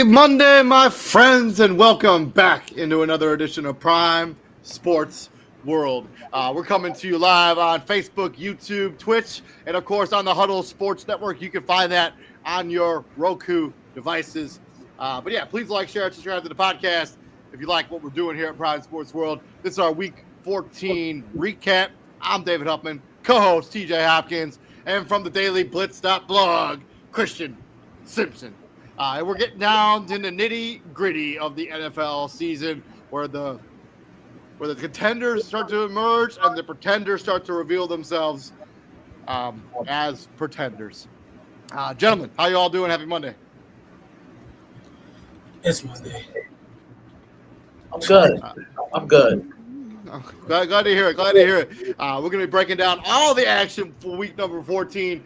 Happy Monday, my friends, and welcome back into another edition of Prime Sports World. We're coming to you live on Facebook, YouTube, Twitch, and of course on the Huddle Sports Network. You can find that on your Roku devices. But yeah, please like, share, and subscribe to the podcast if you like what we're doing here at Prime Sports World. This is our Week 14 recap. I'm David Huffman, co-host TJ Hopkins, and from the Daily Blitz.blog, Christian Simpson. And we're getting down to the nitty-gritty of the NFL season, where the contenders start to emerge and the pretenders start to reveal themselves as pretenders. Gentlemen, how you all doing? Happy Monday. It's Monday. I'm good. Glad to hear it. We're going to be breaking down all the action for week number 14,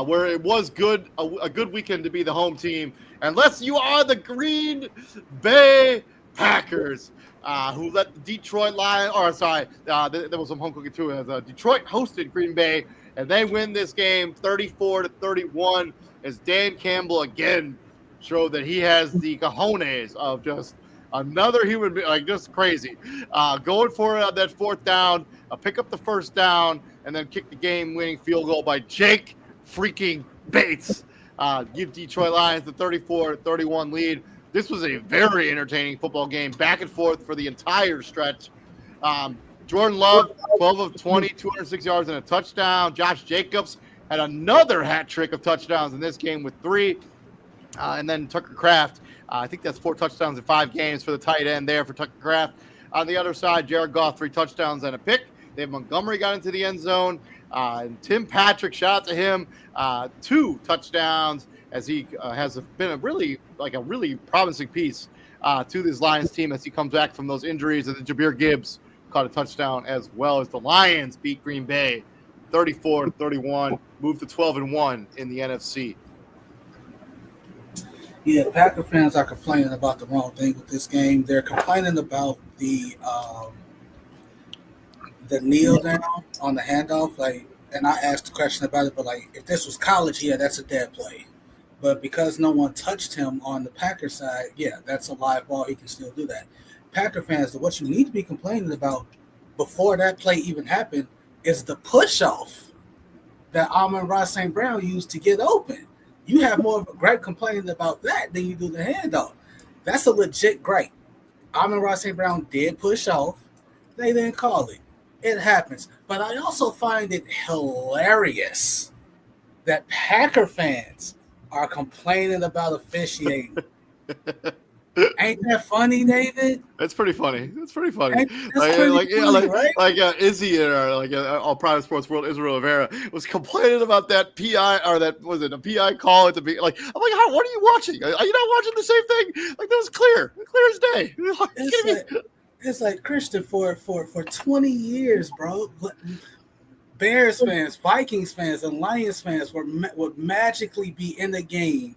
where it was good, a good weekend to be the home team, unless you are the Green Bay Packers, who let the Detroit Lions, there was some home cooking too, as Detroit hosted Green Bay, and they win this game 34-31, as Dan Campbell again showed that he has the cojones of just another human being, like just crazy. Going for it on that fourth down, pick up the first down, and then kick the game-winning field goal by Jake freaking Bates. Give Detroit Lions the 34-31 lead. This was a very entertaining football game, back and forth for the entire stretch. Jordan Love, 12 of 20, 206 yards and a touchdown. Josh Jacobs had another hat trick of touchdowns in this game with 3. And then Tucker Kraft, I think that's 4 touchdowns in 5 games for the tight end there for Tucker Kraft. On the other side, Jared Goff, 3 touchdowns and a pick. Dave Montgomery got into the end zone. And Tim Patrick, shout out to him, 2 touchdowns, as he has been a really promising piece to this Lions team as he comes back from those injuries. And then Jahmyr Gibbs caught a touchdown as well, as the Lions beat Green Bay 34-31, moved to 12-1 in the NFC. Yeah, Packer fans are complaining about the wrong thing with this game. They're complaining about the kneel down on the handoff. And I asked a question about it, but if this was college, yeah, that's a dead play. But because no one touched him on the Packer side, yeah, that's a live ball. He can still do that. Packer fans, what you need to be complaining about before that play even happened is the push-off that Amon-Ra St. Brown used to get open. You have more of a gripe complaining about that than you do the handoff. That's a legit gripe. Amon-Ra St. Brown did push off. They didn't call it. It happens. But I also find it hilarious that Packer fans are complaining about officiating. Ain't that funny, David? That's pretty funny. Right? Izzy or all Private Sports World, Israel Rivera was complaining about that PI, or that was it a PI call at the be like. I'm like, what are you watching? Are you not watching the same thing? Like, that was clear as day. It's like Christian for 20 years, bro. Bears fans, Vikings fans, and Lions fans would magically be in the game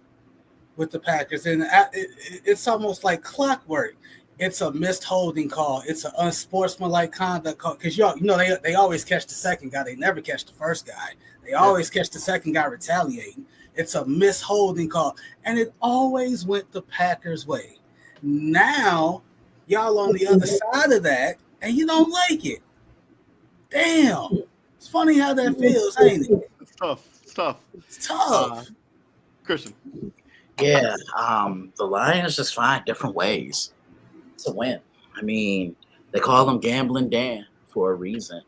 with the Packers, and it's almost like clockwork. It's a missed holding call. It's an unsportsmanlike conduct call, because they always catch the second guy. They never catch the first guy. They always catch the second guy retaliating. It's a missed holding call, and it always went the Packers' way. Now y'all on the other side of that, and you don't like it. Damn, it's funny how that feels, ain't it? It's tough. It's tough. Christian. Yeah, the Lions just find different ways to win. I mean, they call him Gambling Dan for a reason.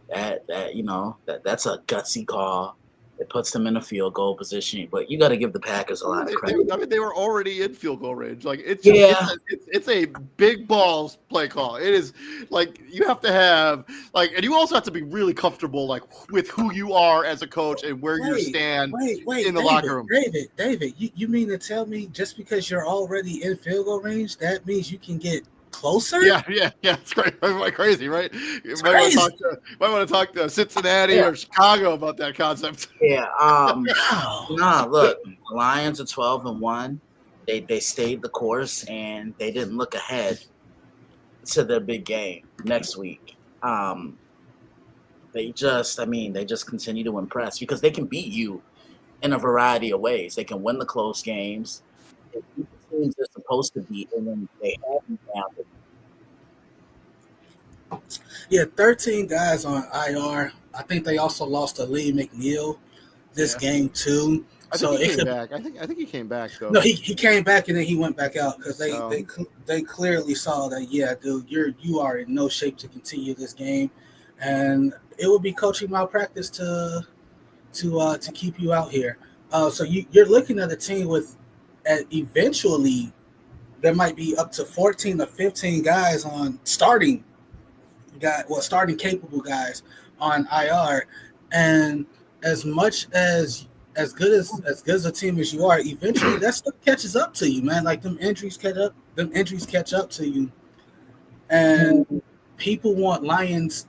That's a gutsy call. It puts them in a field goal position, but you got to give the Packers a lot of credit. They were already in field goal range. It's a big balls play call. It is like you have to have and you also have to be really comfortable with who you are as a coach and where you stand in the locker room. David, you mean to tell me just because you're already in field goal range, that means you can get closer? Yeah, it's great. Everybody crazy, right? You might want to talk to Cincinnati or Chicago about that concept. Yeah. Look, the Lions are 12-1. They stayed the course, and they didn't look ahead to their big game next week. They just continue to impress because they can beat you in a variety of ways. They can win the close games. They keep the teams are supposed to be, and then they have them down. Yeah, 13 guys on IR. I think they also lost Lee McNeil this game too. I So think he it came could. back. I think he came back though. No, he came back and then he went back out because Oh. they clearly saw that, yeah, dude, you are in no shape to continue this game, and it would be coaching malpractice to keep you out here. So you're looking at a team with eventually there might be up to 14 or 15 guys on starting capable guys on IR, and as much as good as a team as you are, eventually that stuff catches up to you, man. Like them injuries catch up to you, and people want the Lions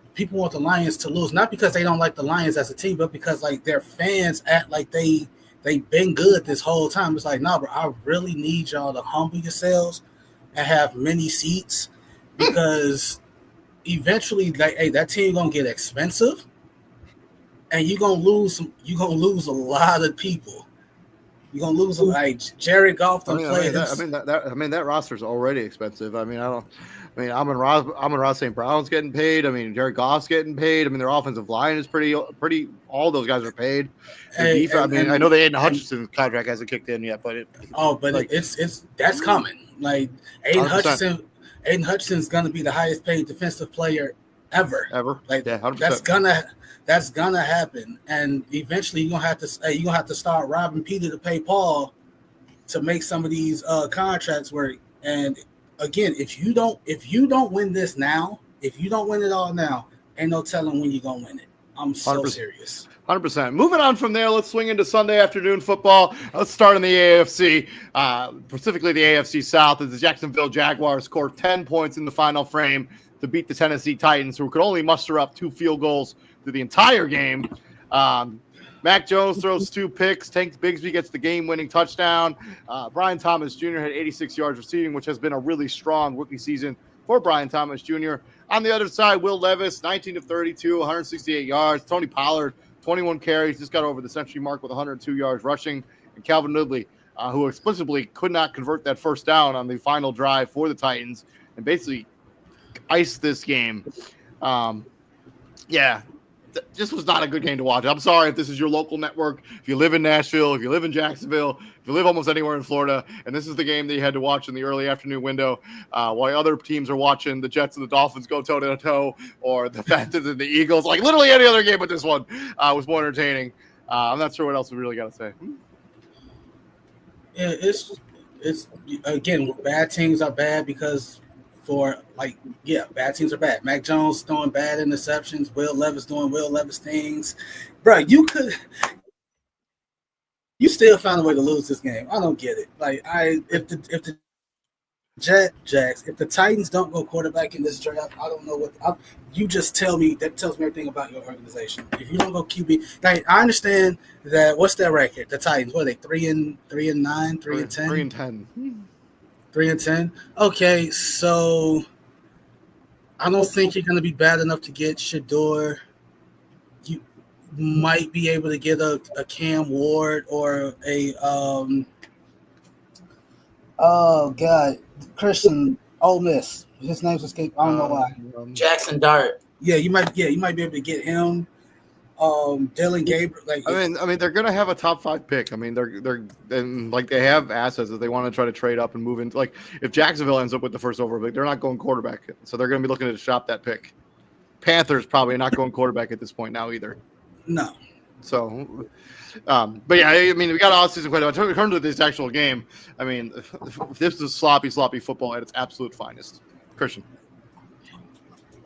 to lose, not because they don't like the Lions as a team, but because like their fans act like they've been good this whole time. It's like, nah, bro, I really need y'all to humble yourselves and have many seats because eventually, like, hey, that team gonna get expensive, and you're gonna lose a lot of people. You're gonna lose like Jared Goff don't play. That roster's already expensive. Amon Ross St. Brown's getting paid. I mean, Jared Goff's getting paid. I mean, their offensive line is pretty. All those guys are paid. I know the Aiden Hutchinson contract hasn't kicked in yet, but it's that's coming. Like Aiden Hutchinson's gonna be the highest paid defensive player ever. Like, yeah, 100%. That's gonna happen, and eventually you're gonna have to start robbing Peter to pay Paul to make some of these contracts work. And again, if you don't win this now, if you don't win it all now, ain't no telling when you're gonna win it. I'm so 100%. serious. 100%. Moving on from there, let's swing into Sunday afternoon football. Let's start in the AFC, specifically the AFC South, as the Jacksonville Jaguars scored 10 points in the final frame to beat the Tennessee Titans, who could only muster up 2 field goals through the entire game. Mac Jones throws 2 picks. Tank Bigsby gets the game-winning touchdown. Brian Thomas Jr. had 86 yards receiving, which has been a really strong rookie season for Brian Thomas Jr. On the other side, Will Levis, 19 of 32, 168 yards. Tony Pollard, 21 carries, just got over the century mark with 102 yards rushing. And Calvin Ridley, who explicitly could not convert that first down on the final drive for the Titans and basically iced this game. This was not a good game to watch. I'm sorry if this is your local network, if you live in Nashville, if you live in Jacksonville, if you live almost anywhere in Florida, and this is the game that you had to watch in the early afternoon window while other teams are watching the Jets and the Dolphins go toe-to-toe, or the Panthers and the Eagles. Like literally any other game but this one was more entertaining. I'm not sure what else we really got to say. Yeah, it's again, bad teams are bad because bad teams are bad. Mac Jones throwing bad interceptions. Will Levis doing Will Levis things. Bro, you still found a way to lose this game. I don't get it. Like, if the Jacks, if the Titans don't go quarterback in this draft, I don't know what. You just tell me. That tells me everything about your organization. If you don't go QB, like, I understand that. What's their record? The Titans. What are they? 3-9, 3-10, 3-10. 3-10. Okay, so I don't think you're going to be bad enough to get Shador. You might be able to get a Cam Ward or a Christian Ole Miss. His name's escaped. I don't know why. Jackson Dart. Yeah, you might be able to get him. Dylan Gabriel. I mean, they're gonna have a top 5 pick. I mean, they have assets that they want to try to trade up and move into. Like, if Jacksonville ends up with the first overall pick, they're not going quarterback, so they're gonna be looking to shop that pick. Panthers probably not going quarterback at this point now either. No. So, but yeah, I mean, we got all season quite. In terms of this actual game, I mean, this is sloppy football at its absolute finest. Christian.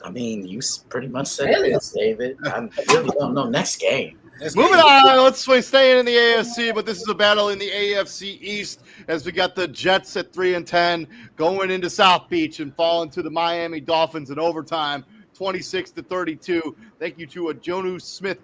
I mean, you pretty much said it, David. I really don't know. Next game. Moving on, let's stay in the AFC, but this is a battle in the AFC East as we got the Jets at 3-10 going into South Beach and falling to the Miami Dolphins in overtime, 26-32. Thank you to a Jonnu Smith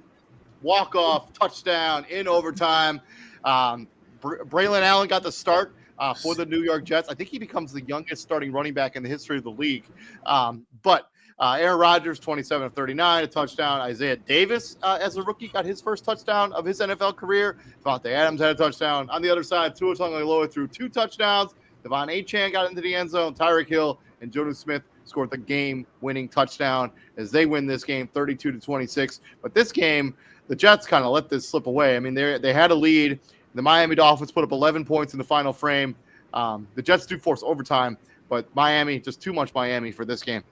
walk-off touchdown in overtime. Braylon Allen got the start for the New York Jets. I think he becomes the youngest starting running back in the history of the league. But Aaron Rodgers, 27 of 39, a touchdown. Isaiah Davis, as a rookie, got his first touchdown of his NFL career. Devontae Adams had a touchdown. On the other side, Tua Tagovailoa threw 2 touchdowns. Devon Achane got into the end zone. Tyreek Hill and Jonas Smith scored the game-winning touchdown as they win this game 32-26. But this game, the Jets kind of let this slip away. I mean, they had a lead. The Miami Dolphins put up 11 points in the final frame. The Jets do force overtime, but Miami, just too much Miami for this game.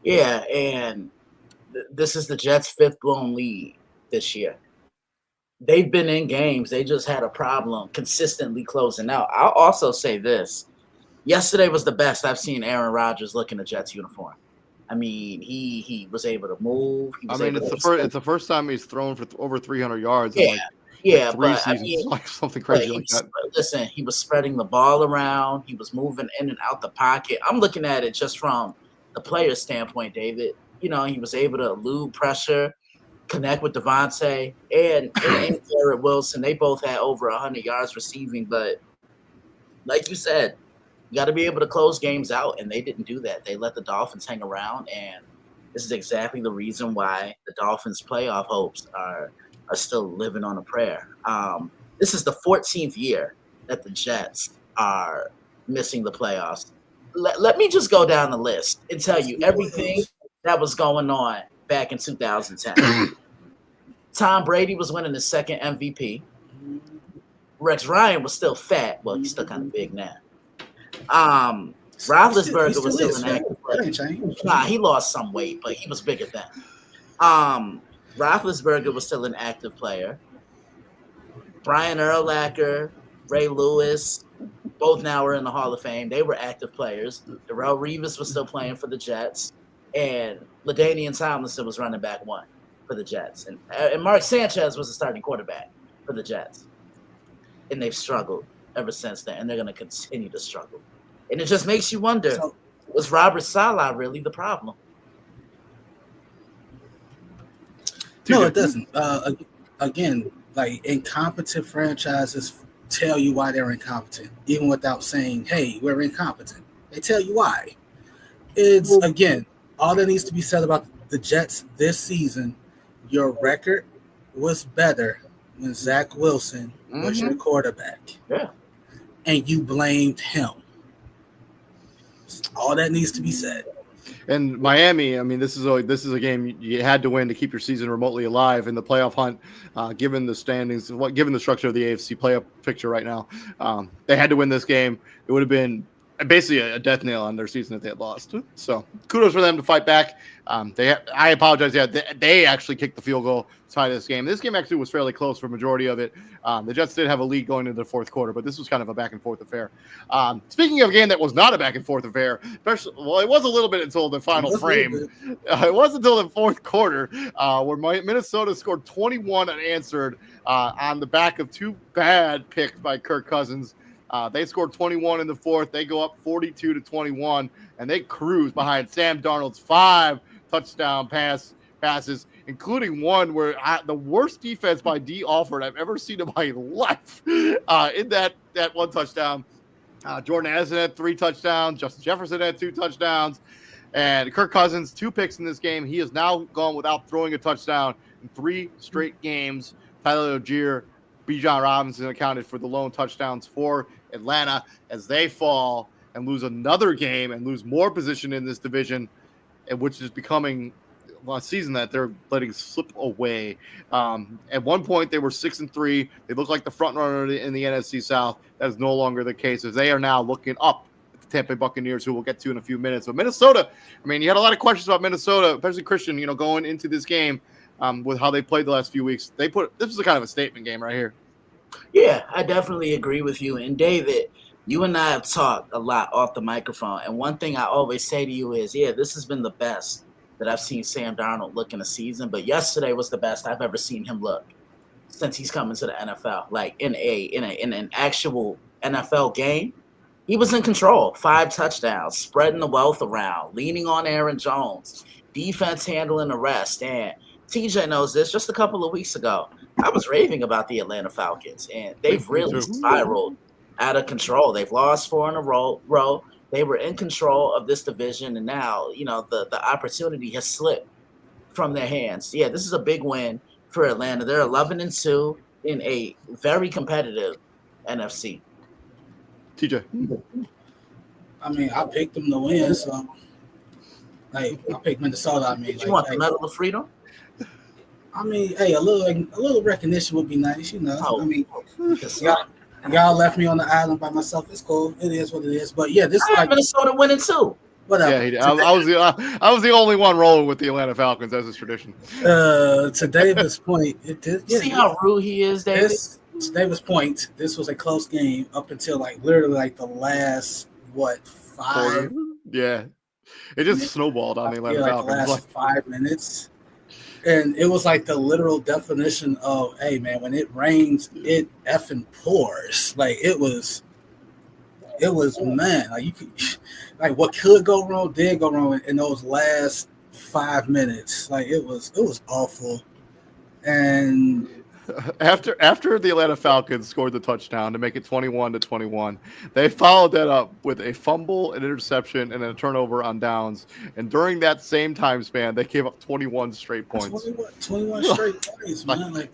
Yeah, and this is the Jets' fifth blown lead this year. They've been in games. They just had a problem consistently closing out. I'll also say this. Yesterday was the best I've seen Aaron Rodgers look in a Jets uniform. I mean, he was able to move. It's the first time he's thrown for over 300 yards. Yeah, in three seasons, like something crazy like that. Listen, he was spreading the ball around. He was moving in and out the pocket. I'm looking at it just from the player's standpoint, David. He was able to elude pressure, connect with Devontae and Garrett Wilson. They both had over 100 yards receiving, but like you said, you got to be able to close games out, and they didn't do that. They let the Dolphins hang around, and this is exactly the reason why the Dolphins' playoff hopes are still living on a prayer. This is the 14th year that the Jets are missing the playoffs. Let me just go down the list and tell you everything that was going on back in 2010. Tom Brady was winning his second MVP. Rex Ryan was still fat. Well, he's still kind of big now. Roethlisberger was still an active player. Nah, he lost some weight, but he was bigger then. Roethlisberger was still an active player. Brian Urlacher, Ray Lewis, both now are in the Hall of Fame. They were active players. Darrelle Revis was still playing for the Jets. And LaDainian Tomlinson was running back one for the Jets. And Mark Sanchez was the starting quarterback for the Jets. And they've struggled ever since then, and they're going to continue to struggle. And it just makes you wonder, was Robert Saleh really the problem? No, it doesn't. Again, like incompetent franchises tell you why they're incompetent, even without saying, hey, we're incompetent. They tell you why. It's, again, all that needs to be said about the Jets this season, your record was better when Zach Wilson was your quarterback. Yeah. And you blamed him. All that needs to be said. And Miami, I mean, this is a game you had to win to keep your season remotely alive in the playoff hunt, given the standings, given the structure of the AFC playoff picture right now. They had to win this game. It would have been basically a death nail on their season if they had lost. So kudos for them to fight back. I apologize. Yeah, they actually kicked the field goal to tie this game. This game actually was fairly close for a majority of it. The Jets did have a lead going into the fourth quarter, but this was kind of a back and forth affair. Speaking of a game that was not a back and forth affair, it was a little bit until the final frame. It was until the fourth quarter where Minnesota scored 21 unanswered on the back of two bad picks by Kirk Cousins. They scored 21 in the fourth. They go up 42-21, and they cruise behind Sam Darnold's 5 touchdown passes, including one where the worst defense by D. Alford I've ever seen in my life. In that one touchdown, Jordan Addison had 3 touchdowns. Justin Jefferson had 2 touchdowns. And Kirk Cousins, 2 picks in this game. He has now gone without throwing a touchdown in 3 straight games. Tyler Algier, Bijan Robinson accounted for the lone touchdowns for Atlanta as they fall and lose another game and lose more position in this division, which is becoming a season that they're letting slip away. At one point, they were 6-3. They look like the front runner in the NFC South. That is no longer the case, as they are now looking up at the Tampa Bay Buccaneers, who we'll get to in a few minutes. But Minnesota, I mean, you had a lot of questions about Minnesota, especially Christian, going into this game with how they played the last few weeks. This was a kind of a statement game right here. Yeah, I definitely agree with you. And David, you and I have talked a lot off the microphone. And one thing I always say to you is, this has been the best that I've seen Sam Darnold look in a season. But yesterday was the best I've ever seen him look since he's come into the NFL. Like in an actual NFL game, he was in control. 5 touchdowns, spreading the wealth around, leaning on Aaron Jones, defense handling the rest. And TJ knows this. Just a couple of weeks ago, I was raving about the Atlanta Falcons, and they've really spiraled out of control. They've lost 4 in a row. They were in control of this division, and now, the opportunity has slipped from their hands. Yeah, this is a big win for Atlanta. They're 11-2 in a very competitive NFC. TJ. I mean, I picked them to win, so like I picked Minnesota. I mean, You want the Medal of Freedom? I mean, hey, a little recognition would be nice, you know. Oh, I mean, y'all left me on the island by myself. It's cool. It is what it is. But yeah, this is like Minnesota winning too. Whatever. Yeah, he did. I was the only one rolling with the Atlanta Falcons, as is tradition. To David's point, See how rude he is, David. To David's point, this was a close game up until like literally like the last 5. Yeah, it just snowballed on the Atlanta Falcons. The last 5 minutes. And it was like the literal definition of, hey man, when it rains, it effing pours. Like it was man, like you could, like what could go wrong did go wrong in those last 5 minutes. Like it was awful. And after the Atlanta Falcons scored the touchdown to make it 21-21, they followed that up with a fumble, an interception, and a turnover on downs. And during that same time span, they gave up 21 straight points. 21 straight points, man. Like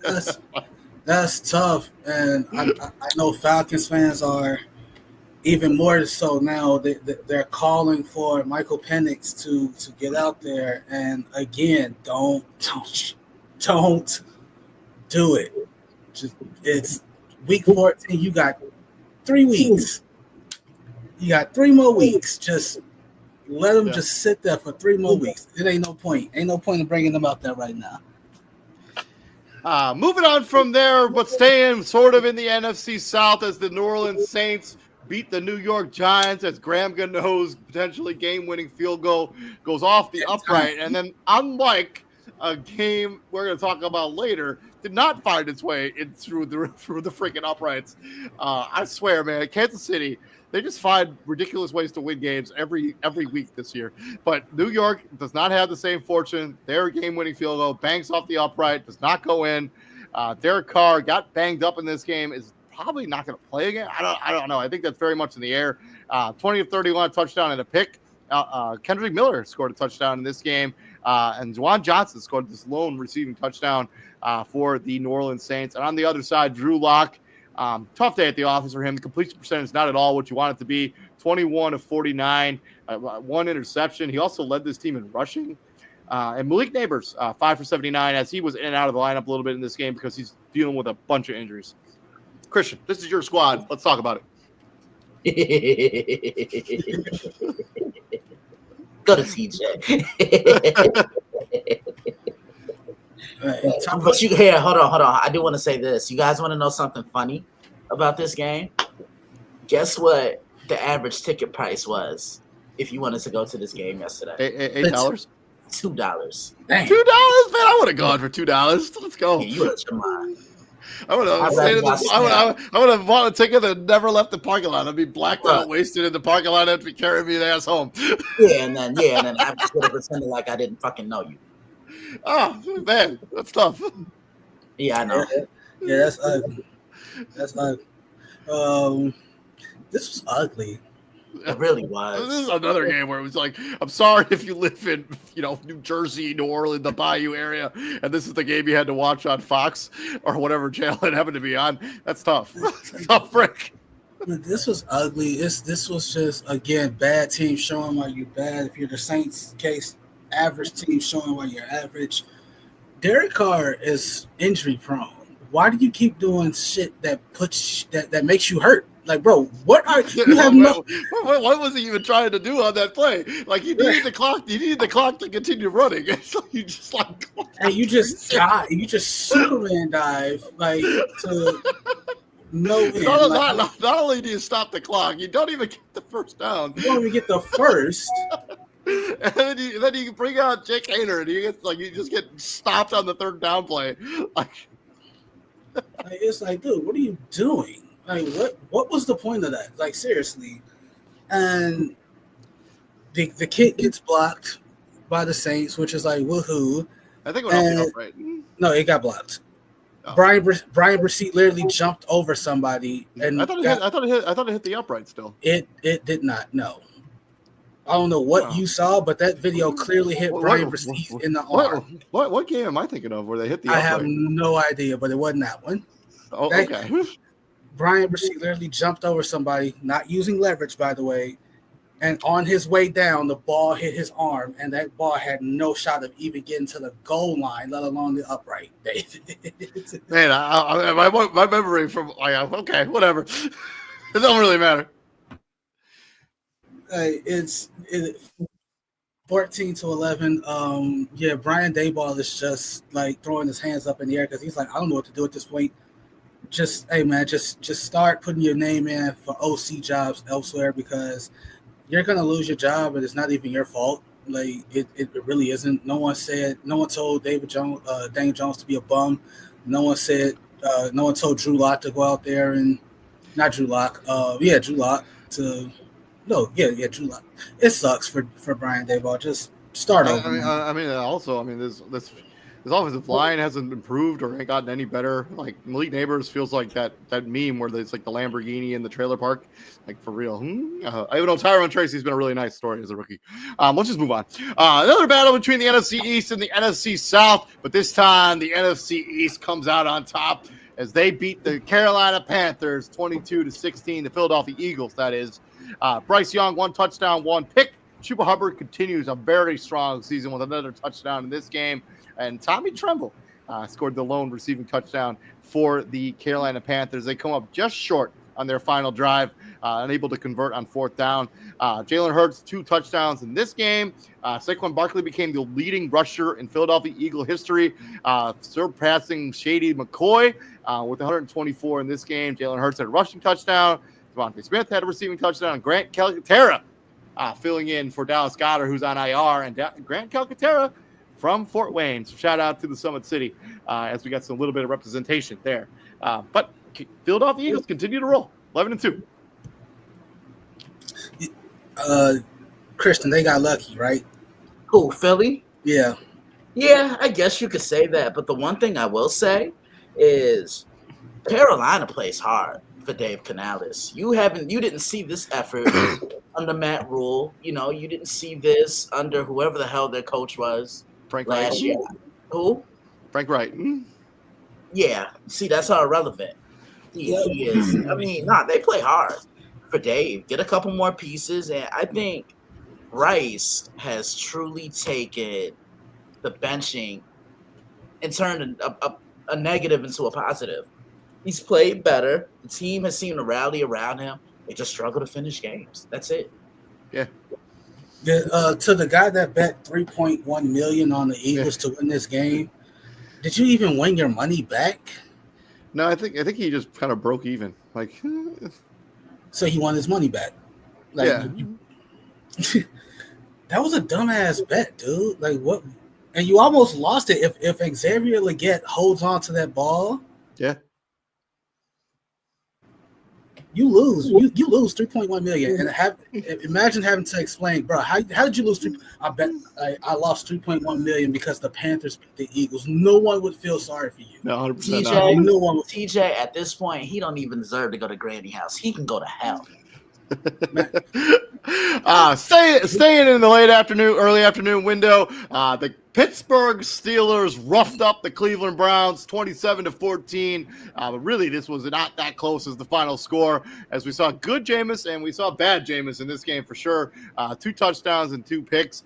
that's tough. And I know Falcons fans are even more so now. They're calling for Michael Penix to get out there. And again, don't do it. It's week 14. You got 3 weeks. You got 3 more weeks. Just let them just sit there for 3 more weeks. It ain't no point. Ain't no point in bringing them out there right now. Moving on from there, but staying sort of in the NFC South as the New Orleans Saints beat the New York Giants as Graham Gano's potentially game-winning field goal goes off the upright. And then unlike a game we're going to talk about later, did not find its way in through the freaking uprights. I swear, man, Kansas City, they just find ridiculous ways to win games every week this year. But New York does not have the same fortune. Their game-winning field goal banks off the upright, does not go in. Derek Carr got banged up in this game, is probably not going to play again. I don't know. I think that's very much in the air. 20 of 31 touchdown and a pick. Kendrick Miller scored a touchdown in this game. And Juwan Johnson scored this lone receiving touchdown for the New Orleans Saints. And on the other side, Drew Lock, tough day at the office for him. The completion percentage is not at all what you want it to be. 21 of 49, 1 interception. He also led this team in rushing. And Malik Neighbors, 5 for 79, as he was in and out of the lineup a little bit in this game because he's dealing with a bunch of injuries. Christian, this is your squad. Let's talk about it. Go to CJ. But hold on. I do want to say this. You guys want to know something funny about this game? Guess what the average ticket price was if you wanted to go to this game yesterday? $8? $2. $2, man. I would have gone for $2. Let's go. Yeah, you would have mind. I would have bought a ticket and never left the parking lot. I'd be blacked out, wasted in the parking lot, and be carrying me the ass home. And then I just would have pretended like I didn't fucking know you. Oh man, that's tough. Yeah, I know. Yeah, that's ugly. That's ugly. This was ugly. It really was. This is another game where it was like, I'm sorry if you live in, New Jersey, New Orleans, the Bayou area, and this is the game you had to watch on Fox or whatever channel it happened to be on. That's tough. Tough break. This was ugly. This was just, again, bad team showing why you're bad. If you're the Saints case, average team showing why you're average. Derek Carr is injury prone. Why do you keep doing shit that makes you hurt? Like, bro, what are you have no? What was he even trying to do on that play? Like, he needed the clock. You needed the clock to continue running. So you just and you just dive. You just Superman dive to no end. Not only do you stop the clock, you don't even get the first down. You don't even get the first. And then you bring out Jake Haener, and you just get stopped on the third down play. It's like, dude, what are you doing? Like, what was the point of that? Like, seriously. And the kick gets blocked by the Saints, which is like, woohoo. I think it went off the upright. No, it got blocked. Oh. Brian Bresee literally jumped over somebody, and I thought it hit the upright still. It did not. No, I don't know what you saw, but that video clearly hit Brian Bresee in the arm. What game am I thinking of where they hit the upright? I have no idea, but it wasn't that one. Oh, okay. Brian Brzee literally jumped over somebody, not using leverage, by the way, and on his way down, the ball hit his arm, and that ball had no shot of even getting to the goal line, let alone the upright. Man, my memory from okay, whatever. It don't really matter. It's 14-11. Yeah, Brian Dayball is just like throwing his hands up in the air because he's like, I don't know what to do at this point. Just hey man, just start putting your name in for OC jobs elsewhere because you're gonna lose your job and it's not even your fault. Like it really isn't. No one told Daniel Jones to be a bum. No one told Drew Lock to go out there and not Drew Lock. Drew Lock to Drew Lock. It sucks for Brian Daboll. Just start over. This offensive line hasn't improved or ain't gotten any better. Like Malik Neighbors feels like that meme where it's like the Lamborghini in the trailer park. Like for real. Even though Tyrone Tracy's been a really nice story as a rookie. Let's just move on. Another battle between the NFC East and the NFC South, but this time the NFC East comes out on top as they beat the Carolina Panthers 22-16, the Philadelphia Eagles, that is. Bryce Young, 1 touchdown, 1 pick. Chuba Hubbard continues a very strong season with another touchdown in this game. And Tommy Tremble scored the lone receiving touchdown for the Carolina Panthers. They come up just short on their final drive, unable to convert on 4th down. Jalen Hurts, 2 touchdowns in this game. Saquon Barkley became the leading rusher in Philadelphia Eagle history, surpassing Shady McCoy with 124 in this game. Jalen Hurts had a rushing touchdown. Devontae Smith had a receiving touchdown. And Grant Calcaterra filling in for Dallas Goedert, who's on IR. And Grant Calcaterra from Fort Wayne. So shout out to the Summit City as we got some little bit of representation there. But Philadelphia Eagles continue to roll 11-2. Christian, they got lucky, right? Who, Philly? Yeah. Yeah, I guess you could say that. But the one thing I will say is Carolina plays hard for Dave Canales. You didn't see this effort under Matt Rule. You didn't see this under whoever the hell their coach was last year. Who? Frank Wright. Yeah. See, that's how irrelevant he is. I mean, they play hard for Dave. Get a couple more pieces, and I think Rice has truly taken the benching and turned a negative into a positive. He's played better. The team has seemed to rally around him. They just struggle to finish games. That's it. Yeah. To the guy that bet $3.1 million on the Eagles to win this game, did you even win your money back? No, I think he just kind of broke even. Like, so he won his money back. Like, yeah. That was a dumbass bet, dude. Like what? And you almost lost it if Xavier Legette holds on to that ball. Yeah. You lose. You lose $3.1 million, and imagine having to explain, bro. How did you lose? I bet I lost $3.1 million because the Panthers beat the Eagles. No one would feel sorry for you. No, 100%. TJ, no one. TJ, at this point, he don't even deserve to go to Granny House. He can go to hell. Staying in the early afternoon window, the Pittsburgh Steelers roughed up the Cleveland Browns 27-14. But really, this was not that close as the final score, as we saw good Jameis and we saw bad Jameis in this game for sure. 2 touchdowns and 2 picks.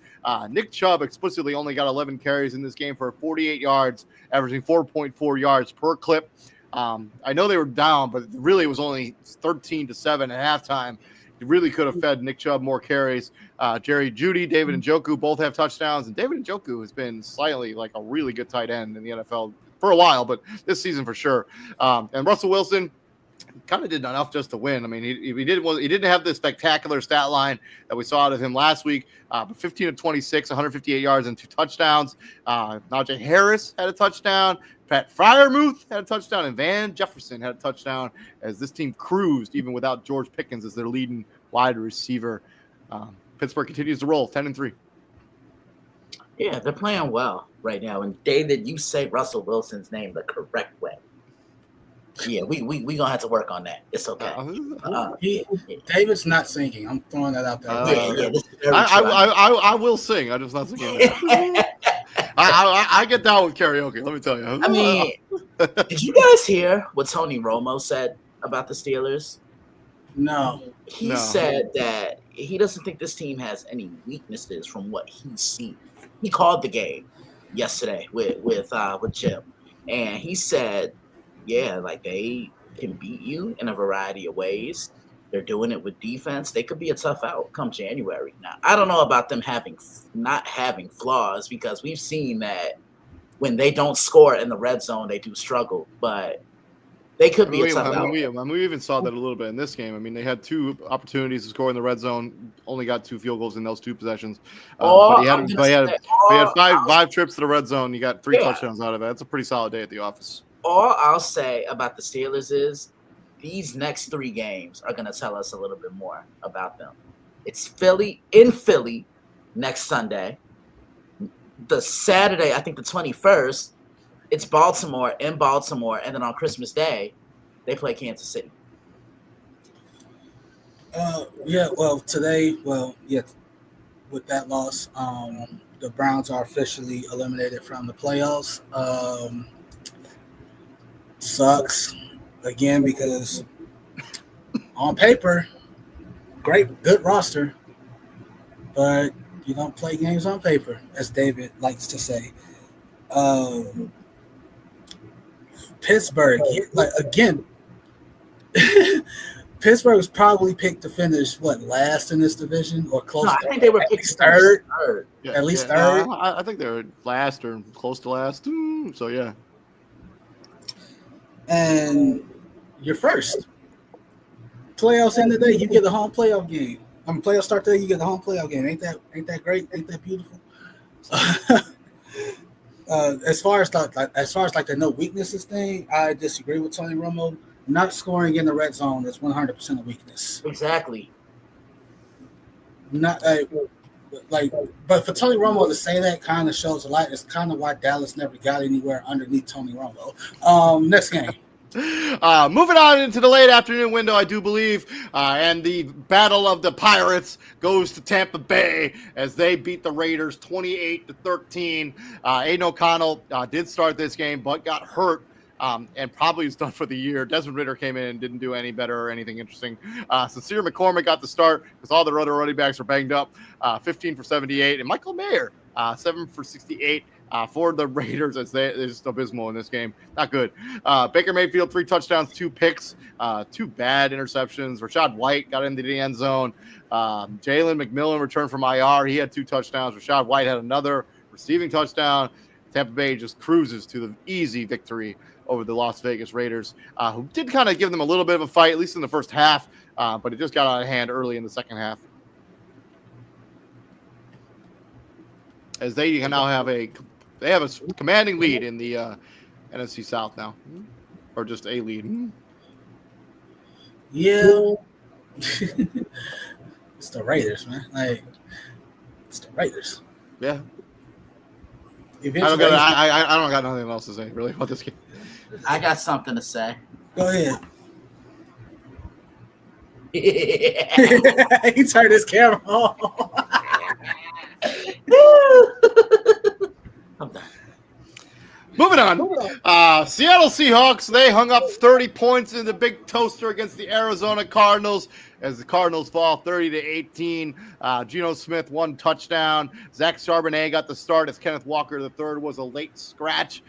Nick Chubb explicitly only got 11 carries in this game for 48 yards, averaging 4.4 yards per clip. I know they were down, but really it was only 13-7 at halftime. You really could have fed Nick Chubb more carries. Jerry Jeudy, David Njoku both have touchdowns, and David Njoku has been slightly like a really good tight end in the NFL for a while, but this season for sure. And Russell Wilson kind of did enough just to win. I mean, he didn't have the spectacular stat line that we saw out of him last week, but 15-26, 158 yards and 2 touchdowns. Najee Harris had a touchdown. Pat Freiermuth had a touchdown, and Van Jefferson had a touchdown as this team cruised even without George Pickens as their leading wide receiver. Pittsburgh continues to roll 10-3. Yeah, they're playing well right now. And David, you say Russell Wilson's name the correct way. Yeah, we gonna have to work on that. It's okay. David's not singing. I'm throwing that out there. I will sing. I'm just not singing. I get down with karaoke. Let me tell you. I mean, did you guys hear what Tony Romo said about the Steelers? No. He No. said that he doesn't think this team has any weaknesses from what he's seen. He called the game yesterday with Jim, and he said, yeah, like they can beat you in a variety of ways. They're doing it with defense. They could be a tough out come January. Now, I don't know about them not having flaws, because we've seen that when they don't score in the red zone, they do struggle. But they could be a tough out. We even saw that a little bit in this game. I mean, they had 2 opportunities to score in the red zone, only got 2 field goals in those 2 possessions. But he had 5 trips to the red zone. You got 3 touchdowns out of it. That's a pretty solid day at the office. All I'll say about the Steelers is these next 3 games are going to tell us a little bit more about them. It's Philly next Sunday. The Saturday, I think the 21st, it's Baltimore in Baltimore, and then on Christmas Day, they play Kansas City. Today, with that loss, the Browns are officially eliminated from the playoffs. Sucks, again, because on paper, good roster, but you don't play games on paper, as David likes to say. Pittsburgh, again, Pittsburgh was probably picked to finish last in this division or close. No, I think they were picked third. Yeah, at least third. No, I think they were last or close to last. So yeah. And you're first. Playoffs end today, you get the home playoff game. Playoff start today, you get the home playoff game. Ain't that great? Ain't that beautiful? As far as the no weaknesses thing, I disagree with Tony Romo. Not scoring in the red zone is 100% a weakness. Exactly. Not but for Tony Romo to say that kind of shows a lot. It's kind of why Dallas never got anywhere underneath Tony Romo. Next game. Moving on into the late afternoon window, I do believe, and the battle of the Pirates goes to Tampa Bay as they beat the Raiders 28-13. Aiden O'Connell did start this game, but got hurt. And probably is done for the year. Desmond Ridder came in and didn't do any better or anything interesting. Sincere McCormick got the start because all their other running backs were banged up. 15 for 78. And Michael Mayer, 7 for 68 for the Raiders. They're just abysmal in this game. Not good. Baker Mayfield, 3 touchdowns, 2 picks, 2 bad interceptions. Rashad White got into the end zone. Jalen McMillan returned from IR. He had 2 touchdowns. Rashad White had another receiving touchdown. Tampa Bay just cruises to the easy victory over the Las Vegas Raiders, who did kind of give them a little bit of a fight, at least in the first half, but it just got out of hand early in the second half. As they now have a commanding lead in the NFC South now, or just a lead. Yeah, it's the Raiders, man. It's the Raiders. Yeah. I don't got nothing else to say really about this game. I got something to say. Go ahead. He turned his camera on. I'm done. Moving on. Seattle Seahawks, they hung up 30 points in the big toaster against the Arizona Cardinals as the Cardinals fall 30-18. Geno Smith, 1 touchdown. Zach Charbonnet got the start as Kenneth Walker III was a late scratch.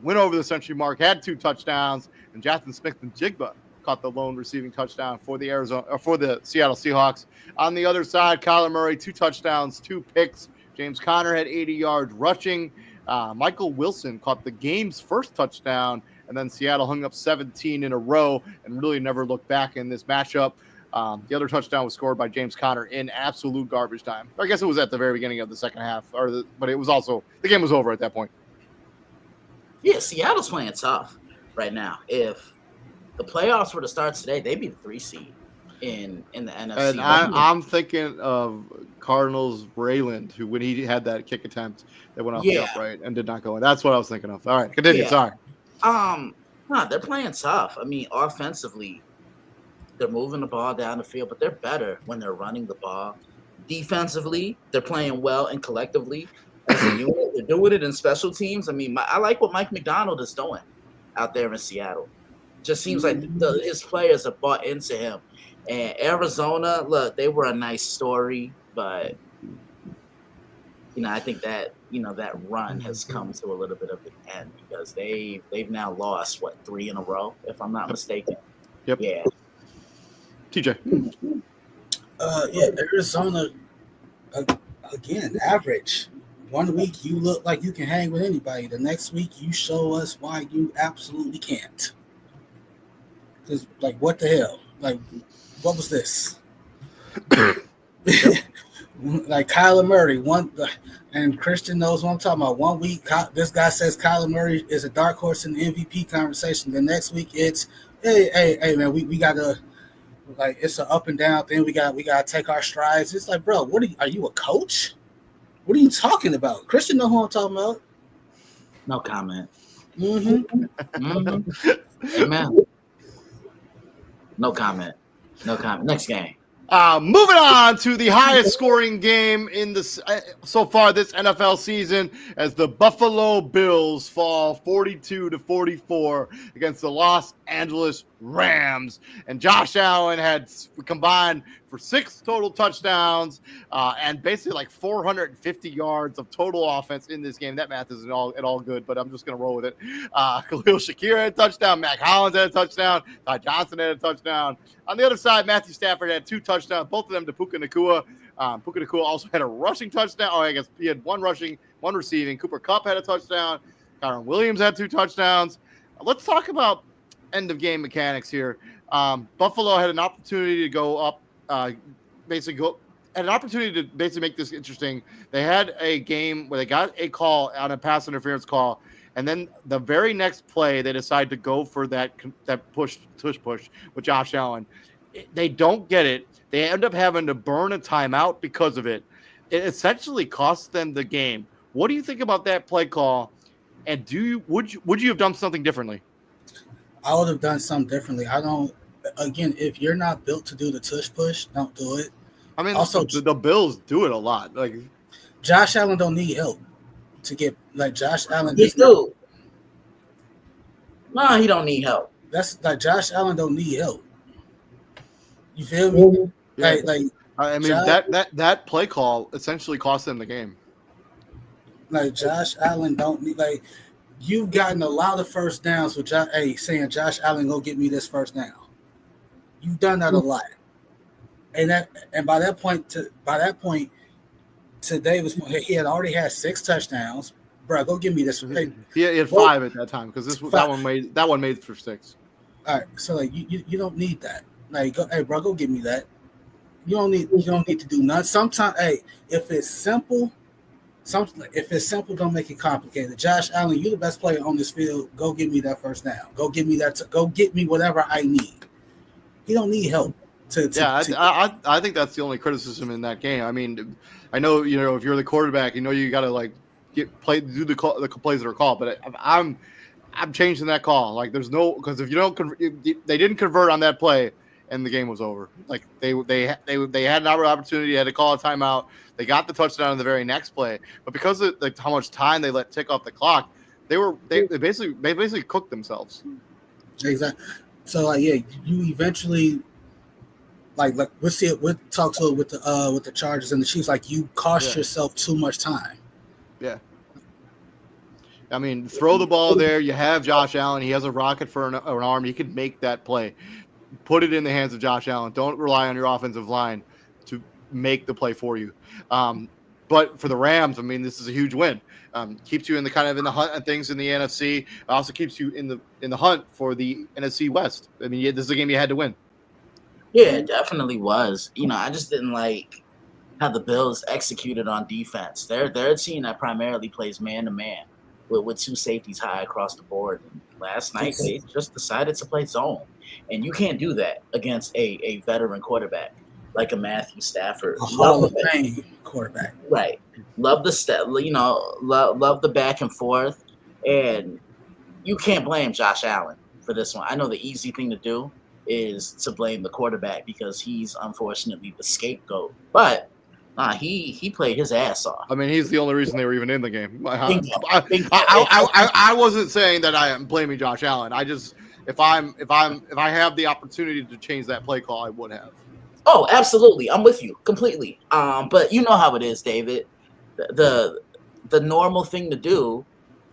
Went over the century mark, had 2 touchdowns, and Jackson Smith-Njigba caught the lone receiving touchdown for the Seattle Seahawks. On the other side, Kyler Murray, 2 touchdowns, 2 picks. James Conner had 80 yards rushing. Michael Wilson caught the game's first touchdown, and then Seattle hung up 17 in a row and really never looked back in this matchup. The other touchdown was scored by James Conner in absolute garbage time. I guess it was at the very beginning of the second half, but it was also the game was over at that point. Yeah, Seattle's playing tough right now. If the playoffs were to start today, they'd be the 3 seed in the NFC. And I'm thinking of Cardinals Rayland, who when he had that kick attempt that went off the upright and did not go in. That's what I was thinking of. All right, continue. Sorry. No, they're playing tough. I mean, offensively, they're moving the ball down the field, but they're better when they're running the ball. Defensively, they're playing well, and collectively, as a unit, they're doing it in special teams. I mean, I like what Mike McDonald is doing out there in Seattle. Just seems like his players have bought into him. And Arizona, look, they were a nice story, but I think that that run has come to a little bit of an end because they've now lost 3 in a row, if I'm not mistaken. Yep. Yeah. TJ. Yeah, Arizona again, average. 1 week you look like you can hang with anybody. The next week you show us why you absolutely can't. Because what the hell? What was this? Like Kyler Murray, and Christian knows what I'm talking about. 1 week, this guy says Kyler Murray is a dark horse in the MVP conversation. The next week, it's hey man, we gotta it's an up and down thing. We gotta take our strides. It's like, bro, are you a coach? What are you talking about? Christian know who I'm talking about. No comment. Mm-hmm. Amen. No comment. Next game. Moving on to the highest scoring game in so far this NFL season, as the Buffalo Bills fall 42-44 against the Los Angeles Rams, and Josh Allen had combined for 6 total touchdowns and basically 450 yards of total offense in this game. That math isn't at all good, but I'm just going to roll with it. Khalil Shakir had a touchdown. Mac Hollins had a touchdown. Ty Johnson had a touchdown. On the other side, Matthew Stafford had 2 touchdowns, both of them to Puka Nacua. Puka Nacua also had a rushing touchdown. I guess he had 1 rushing, 1 receiving. Cooper Kupp had a touchdown. Kyron Williams had 2 touchdowns. Let's talk about end-of-game mechanics here. Buffalo had an opportunity to go up, had an opportunity to basically make this interesting. They had a game where they got a call on a pass interference call, and then the very next play, they decide to go for that push with Josh Allen. They don't get it. They end up having to burn a timeout because of it. It essentially costs them the game. What do you think about that play call? And would you have done something differently? I would have done something differently. Again, if you're not built to do the tush push, don't do it. I mean, also the Bills do it a lot. Josh Allen don't need help to get Josh Allen. He do. No, he don't need help. That's Josh Allen don't need help. You feel me? Yeah. I mean, that play call essentially cost them the game. Josh Allen don't need you've gotten a lot of first downs with saying Josh Allen go get me this first down. You've done that a lot, and by that point, to Davis, he had already had 6 touchdowns. Bro, go give me this. He had 5 at that time because that one made for 6. All right, so you don't need that. Go give me that. You don't need to do nothing. Sometimes, if it's simple. Don't make it complicated. Josh Allen, you're the best player on this field. Go get me that first down. Go get me that. Go get me whatever I need. He don't need help. I think that's the only criticism in that game. I mean, I know if you're the quarterback, you got to do the plays that are called. But I'm changing that call. There's no, because if you don't, they didn't convert on that play, and the game was over. They had an opportunity, had to call a timeout. They got the touchdown in the very next play, but because of how much time they let tick off the clock, they basically cooked themselves. Exactly. So you eventually we'll see it. We'll talk to it with the Chargers and the Chiefs. You cost yourself too much time. Yeah. I mean, throw the ball there. You have Josh Allen. He has a rocket for an arm. He can make that play. Put it in the hands of Josh Allen. Don't rely on your offensive line to make the play for you. But for the Rams, I mean, this is a huge win. Keeps you in the hunt and things in the NFC. It also keeps you in the hunt for the NFC West. I mean, this is a game you had to win. Yeah, it definitely was. I just didn't like how the Bills executed on defense. They're a team that primarily plays man to man with 2 safeties high across the board. And last night they just decided to play zone, and you can't do that against a veteran quarterback like a Matthew Stafford, a Hall of Fame quarterback. Right. Love the step. Love the back and forth, and you can't blame Josh Allen for this one. I know the easy thing to do is to blame the quarterback because he's unfortunately the scapegoat, but he played his ass off. I mean, he's the only reason they were even in the game. I wasn't saying that I am blaming Josh Allen. if I have the opportunity to change that play call, I would have. Oh, absolutely. I'm with you completely. But you know how it is, David. The normal thing to do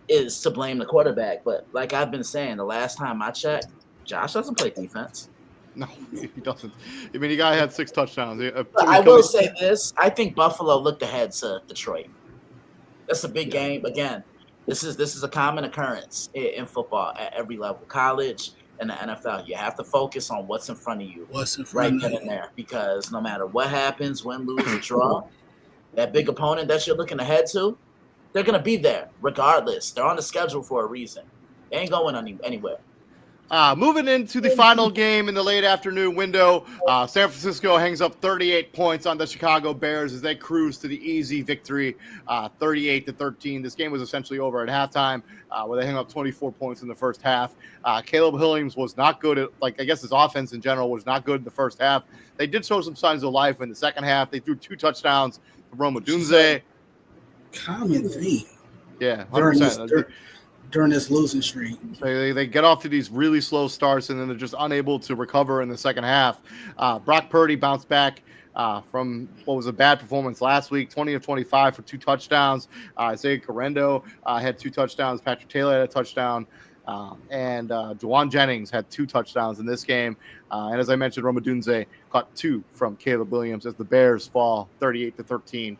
is to blame the quarterback. But like I've been saying, the last time I checked, Josh doesn't play defense. No, he doesn't. I mean, the guy had 6 touchdowns. But I will say this: I think Buffalo looked ahead to Detroit. That's a big game. Again, this is a common occurrence in football at every level, college and the NFL. You have to focus on what's in front of you, right then and there, because no matter what happens, win, lose, or draw, that big opponent that you're looking ahead to, they're gonna be there regardless. They're on the schedule for a reason. They ain't going anywhere. Moving into the final game in the late afternoon window, San Francisco hangs up 38 points on the Chicago Bears as they cruise to the easy victory, 38-13. This game was essentially over at halftime, where they hung up 24 points in the first half. Caleb Williams was not good at, I guess his offense in general was not good in the first half. They did show some signs of life in the second half. They threw 2 touchdowns from Roma Dunze. Common theme. Yeah, 100%. During this losing streak. They get off to these really slow starts, and then they're just unable to recover in the second half. Brock Purdy bounced back from what was a bad performance last week, 20 of 25 for 2 touchdowns. Isaiah Correndo had 2 touchdowns. Patrick Taylor had a touchdown. And Juwan Jennings had 2 touchdowns in this game. And as I mentioned, Roma Dunze caught 2 from Caleb Williams as the Bears fall 38-13.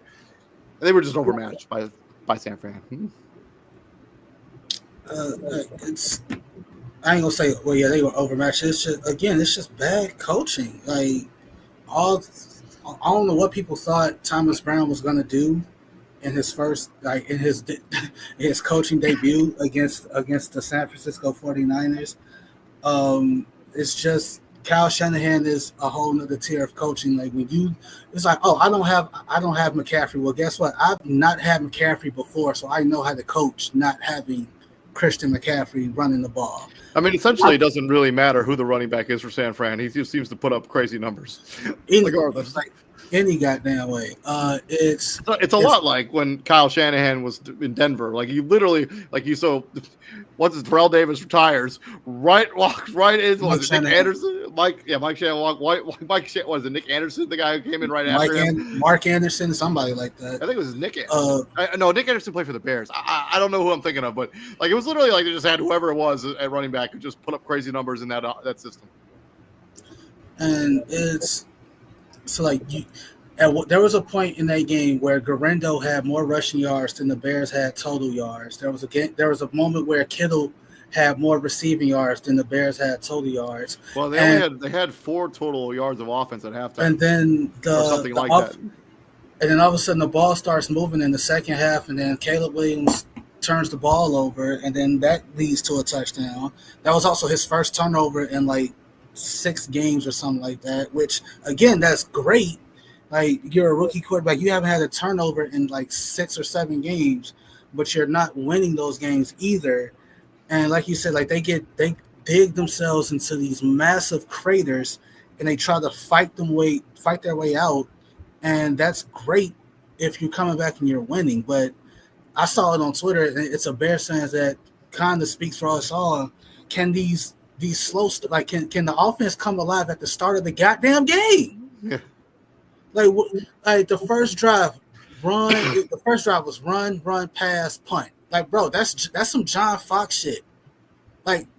They were just overmatched by San Fran. It's I ain't gonna say they were overmatched. It's just bad coaching. I don't know what people thought Thomas Brown was gonna do in his first in his coaching debut against the San Francisco 49ers. It's just Kyle Shanahan is a whole nother tier of coaching. It's like, oh, I don't have McCaffrey. Well, guess what? I've not had McCaffrey before, so I know how to coach not having Christian McCaffrey running the ball. I mean, essentially, it doesn't really matter who the running back is for San Fran. He just seems to put up crazy numbers. Regardless. Any goddamn way. It's a lot like when Kyle Shanahan was in Denver. You literally, once Terrell Davis retires, walks right in. Was it Nick Anderson? Mike Shanahan. Mike Shanahan, was it Nick Anderson, the guy who came in right after him? Mark Anderson, somebody like that. I think it was Nick Anderson. No, Nick Anderson played for the Bears. I don't know who I'm thinking of, but it was literally they just had whoever it was at running back who just put up crazy numbers in that system. And it's there was a point in that game where Garendo had more rushing yards than the Bears had total yards. There was a moment where Kittle had more receiving yards than the Bears had total yards. Well, they had 4 total yards of offense at halftime. And then something like that. And then all of a sudden the ball starts moving in the second half, and then Caleb Williams turns the ball over, and then that leads to a touchdown. That was also his first turnover in 6 games or something like that, which again, that's great. You're a rookie quarterback, you haven't had a turnover in 6 or 7 games, but you're not winning those games either. And like you said, they dig themselves into these massive craters, and they try to fight their way out. And that's great if you're coming back and you're winning. But I saw it on Twitter, and it's a Bears fans that kind of speaks for us all. Can these slow can the offense come alive at the start of the goddamn game? Yeah. The first drive was run, pass, punt. Bro, that's some John Fox shit.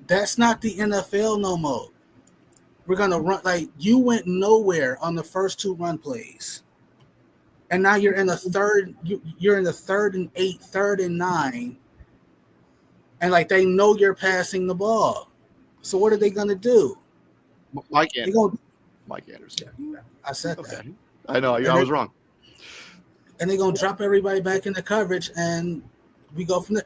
That's not the NFL no more. We're gonna run. You went nowhere on the first 2 run plays, and now you're in the third. You're in the 3rd and 8, 3rd and 9, and they know you're passing the ball. So what are they gonna do? Mike Anderson. Yeah, I said okay. that. I know. I was wrong. And they're going to drop everybody back in the coverage, and we go from there.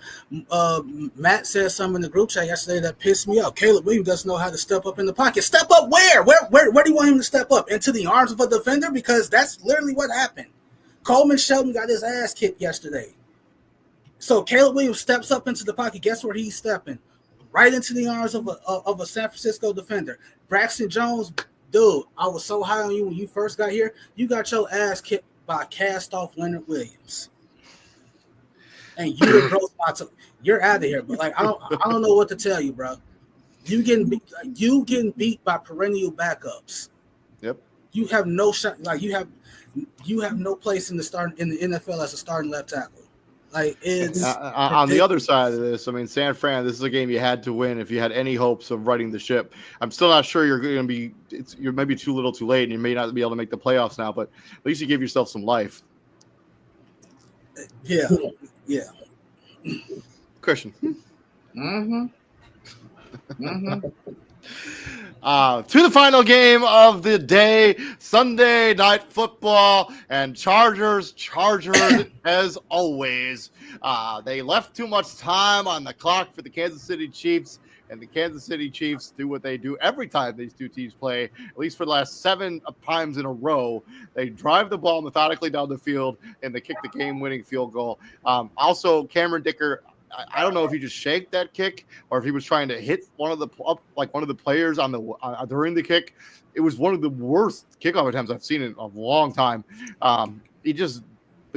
Matt said something in the group chat yesterday that pissed me off. Caleb Williams doesn't know how to step up in the pocket. Step up where? Where do you want him to step up? Into the arms of a defender? Because that's literally what happened. Coleman Shelton got his ass kicked yesterday. So Caleb Williams steps up into the pocket. Guess where he's stepping? Right into the arms of a San Francisco defender. Braxton Jones, dude, I was so high on you when you first got here. You got your ass kicked by cast-off Leonard Williams, and you're out of here. But I don't know what to tell you, bro. You getting beat by perennial backups. Yep. You have no shot. Like you have no place in the NFL as a starting left tackle. Like it's on the other side of this, I mean, San Fran. This is a game you had to win if you had any hopes of righting the ship. I'm still not sure you're going to be. You're maybe too little, too late, and you may not be able to make the playoffs now. But at least you give yourself some life. Yeah. Christian. Mm-hmm. To the final game of the day, Sunday Night Football, and Chargers as always. They left too much time on the clock for the Kansas City Chiefs, and the Kansas City Chiefs do what they do every time these two teams play, at least for the last 7 times in a row. They drive the ball methodically down the field, and they kick the game-winning field goal. Also, Cameron Dicker, I don't know if he just shanked that kick or if he was trying to hit one of the players on the during the kick. It was one of the worst kickoff attempts I've seen in a long time. It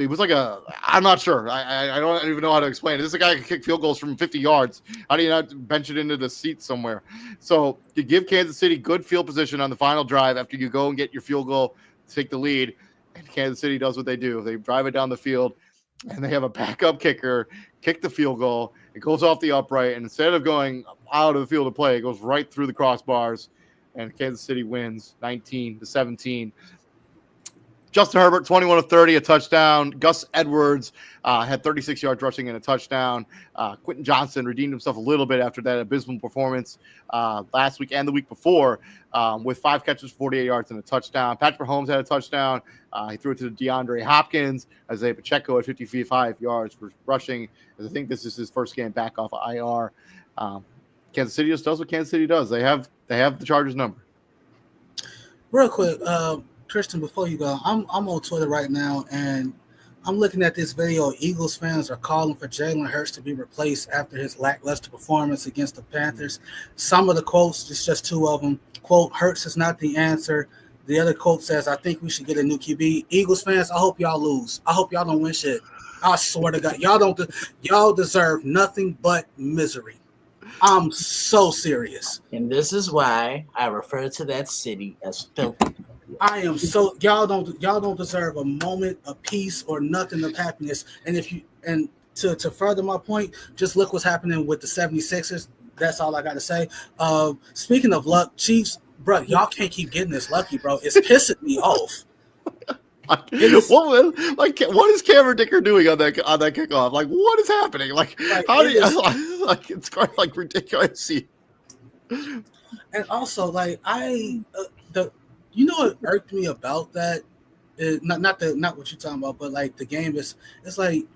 was like I'm not sure. I don't even know how to explain it. This is a guy who can kick field goals from 50 yards. How do you not bench it into the seat somewhere? So you give Kansas City good field position on the final drive after you go and get your field goal to take the lead, and Kansas City does what they do. They drive it down the field, and they have a backup kicker kick the field goal. It goes off the upright, and instead of going out of the field of play, it goes right through the crossbars, and Kansas City wins 19-17. Justin Herbert, 21 of 30, a touchdown. Gus Edwards had 36 yards rushing and a touchdown. Quentin Johnson redeemed himself a little bit after that abysmal performance last week and the week before with 5 catches, 48 yards, and a touchdown. Patrick Mahomes had a touchdown. He threw it to DeAndre Hopkins. Isaiah Pacheco at 55 yards for rushing. I think this is his first game back off of IR. Kansas City just does what Kansas City does. They have the Chargers number. Real quick, Christian, before you go, I'm on Twitter right now, and I'm looking at this video. Eagles fans are calling for Jalen Hurts to be replaced after his lackluster performance against the Panthers. Some of the quotes, it's just 2 of them. Quote, Hurts is not the answer. The other quote says, I think we should get a new QB. Eagles fans, I hope y'all lose. I hope y'all don't win shit. I swear to God, y'all deserve nothing but misery. I'm so serious. And this is why I refer to that city as filthy. I am so y'all don't deserve a moment of peace or nothing of happiness. And to further my point, just look what's happening with the 76ers. That's all I got to say. Speaking of luck, Chiefs, bro, y'all can't keep getting this lucky, bro. It's pissing me off. What is Cameron Dicker doing on that kickoff? Like, what is happening? It's kind of like ridiculous. And also, like you know what irked me about that? Not what you're talking about, but like the game is. It's like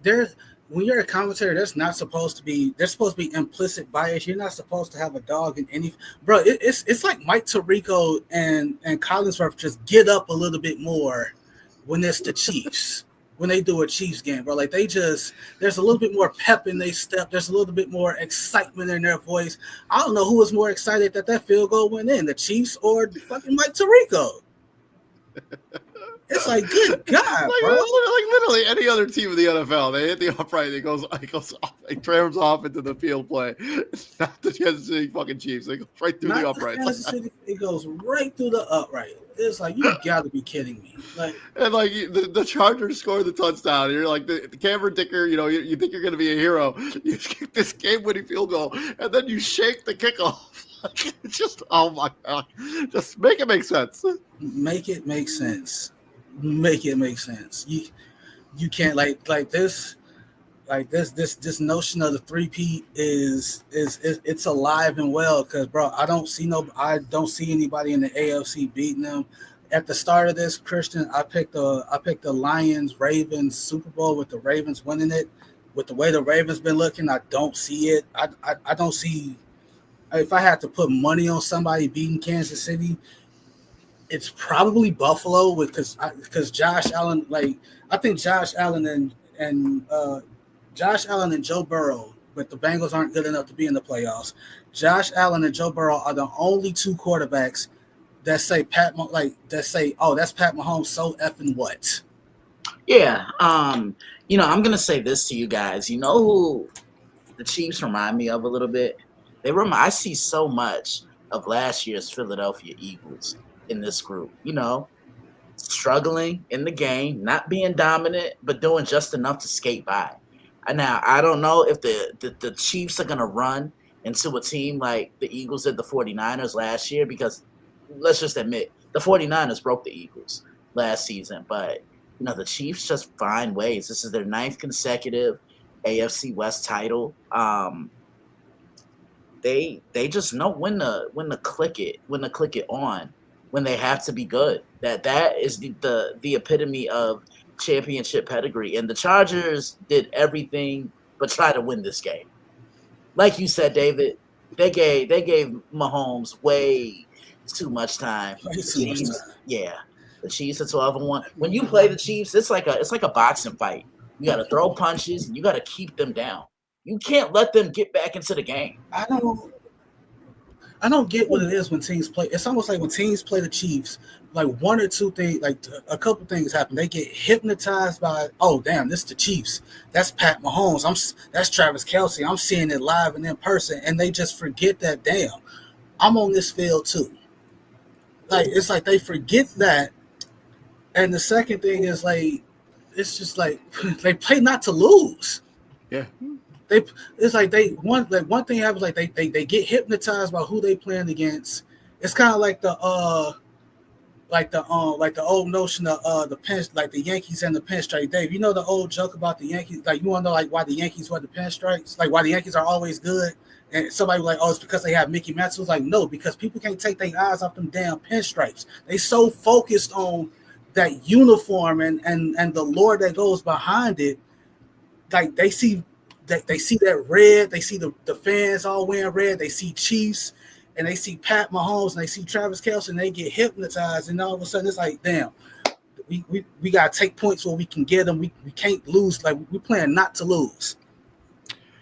when you're a commentator, there's supposed to be implicit bias. You're not supposed to have a dog in any. Bro, it's like Mike Tirico and Collinsworth just get up a little bit more when it's the Chiefs. When they do a Chiefs game, bro, like there's a little bit more pep in their step. There's a little bit more excitement in their voice. I don't know who was more excited that field goal went in, the Chiefs or fucking Mike Tirico. It's like, good God, bro. Like literally any other team in the NFL, they hit the upright, it goes off, it trams off into the field play. It's not the Kansas City fucking Chiefs. They go right through the upright. It goes right through the upright. It's like, you got to be kidding me. Like, and like the Chargers score the touchdown. And you're like the Cameron Dicker. You know, you think you're going to be a hero. You kick this game-winning field goal, and then you shake the kickoff. It's just, oh my God, just make it make sense. Make it make sense. Make it make sense. You can't like this notion of the three-peat is it's alive and well, because bro, I don't see anybody in the AFC beating them. At the start of this, Christian, I picked the Lions Ravens Super Bowl with the Ravens winning it. With the way the Ravens been looking, I don't see it. I don't see. If I had to put money on somebody beating Kansas City, it's probably Buffalo, because Josh Allen, like, I think Josh Allen and Joe Burrow, but the Bengals aren't good enough to be in the playoffs. Josh Allen and Joe Burrow are the only 2 quarterbacks that say oh, that's Pat Mahomes, so effing what? Yeah. I'm gonna say this to you guys. You know who the Chiefs remind me of a little bit? I see so much of last year's Philadelphia Eagles in this group. Struggling in the game, not being dominant, but doing just enough to skate by. Now, I don't know if the Chiefs are going to run into a team like the Eagles did the 49ers last year, because let's just admit, the 49ers broke the Eagles last season. But, the Chiefs just find ways. This is their 9th consecutive AFC West title. They just know when to click it on, when they have to be good. That is the epitome of championship pedigree. And the Chargers did everything but try to win this game. Like you said, David, they gave Mahomes way too much time. Yeah. The Chiefs are 12-1. When you play the Chiefs, it's like a boxing fight. You got to throw punches and you got to keep them down. You can't let them get back into the game. I don't get what it is when teams play. It's almost like when teams play the Chiefs, like one or two things, like a couple things happen. They get hypnotized by, oh damn, this is the Chiefs. That's Pat Mahomes. That's Travis Kelce. I'm seeing it live and in person, and they just forget that. Damn, I'm on this field too. Like it's like they forget that. And the second thing is like, it's just like they play not to lose. Yeah. It's like one thing happens, like they get hypnotized by who they playing against. It's kind of like the old notion of the Yankees and the pinstripe. Dave, you know the old joke about the Yankees? Like, you want to know like why the Yankees wear the pinstripes? Like why the Yankees are always good? And somebody was like, oh, it's because they have Mickey Mouse. It was like, no, because people can't take their eyes off them damn pinstripes. They so focused on that uniform and the lore that goes behind it. Like they see that red, they see the fans all wearing red, they see Chiefs, and they see Pat Mahomes, and they see Travis Kelce, and they get hypnotized, and all of a sudden it's like, damn, we got to take points where we can get them. We can't lose. Like, we plan not to lose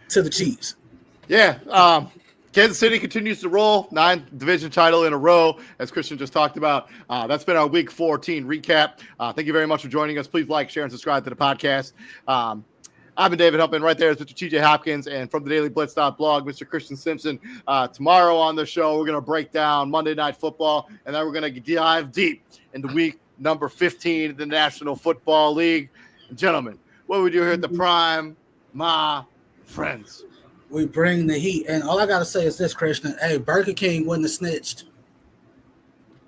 to the Chiefs. Yeah, Kansas City continues to roll, 9th division title in a row, as Christian just talked about. That's been our Week 14 recap. Thank you very much for joining us. Please like, share, and subscribe to the podcast. I've been David Huppin. Right there is Mr. TJ Hopkins, and from the Daily Blitz blog, Mr. Christian Simpson. Tomorrow on the show, we're going to break down Monday Night Football, and then we're going to dive deep into week number 15 of the National Football League. Gentlemen, what we do here at the Prime, my friends? We bring the heat, and all I got to say is this, Christian. Hey, Burger King wouldn't have snitched.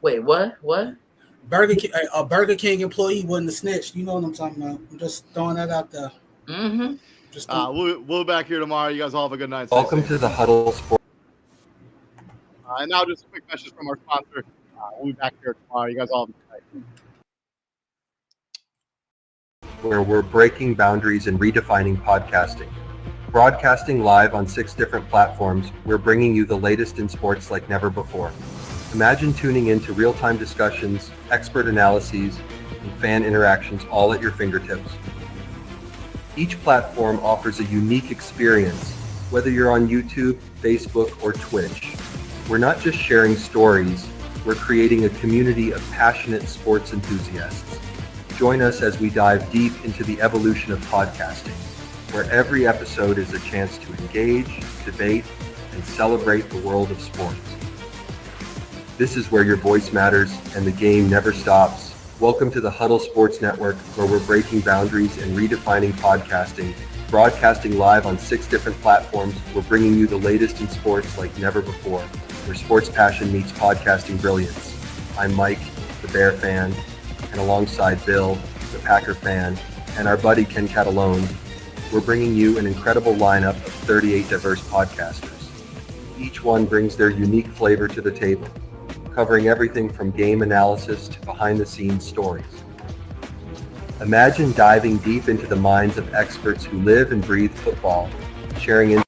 Wait, what? A Burger King employee wouldn't have snitched. You know what I'm talking about. I'm just throwing that out there. Mm-hmm. We'll be back here tomorrow. You guys all have a good night. Welcome to the Huddle Sports. And now just a quick message from our sponsor. We'll be back here tomorrow. You guys all have a good night. Where we're breaking boundaries and redefining podcasting. Broadcasting live on 6 different platforms, we're bringing you the latest in sports like never before. Imagine tuning into real-time discussions, expert analyses, and fan interactions all at your fingertips. Each platform offers a unique experience, whether you're on YouTube, Facebook, or Twitch. We're not just sharing stories, we're creating a community of passionate sports enthusiasts. Join us as we dive deep into the evolution of podcasting, where every episode is a chance to engage, debate, and celebrate the world of sports. This is where your voice matters and the game never stops. Welcome to the Huddle Sports Network, where we're breaking boundaries and redefining podcasting. Broadcasting live on 6 different platforms, we're bringing you the latest in sports like never before, where sports passion meets podcasting brilliance. I'm Mike, the Bear fan, and alongside Bill, the Packer fan, and our buddy Ken Catalone, we're bringing you an incredible lineup of 38 diverse podcasters. Each one brings their unique flavor to the table, covering everything from game analysis to behind-the-scenes stories. Imagine diving deep into the minds of experts who live and breathe football, sharing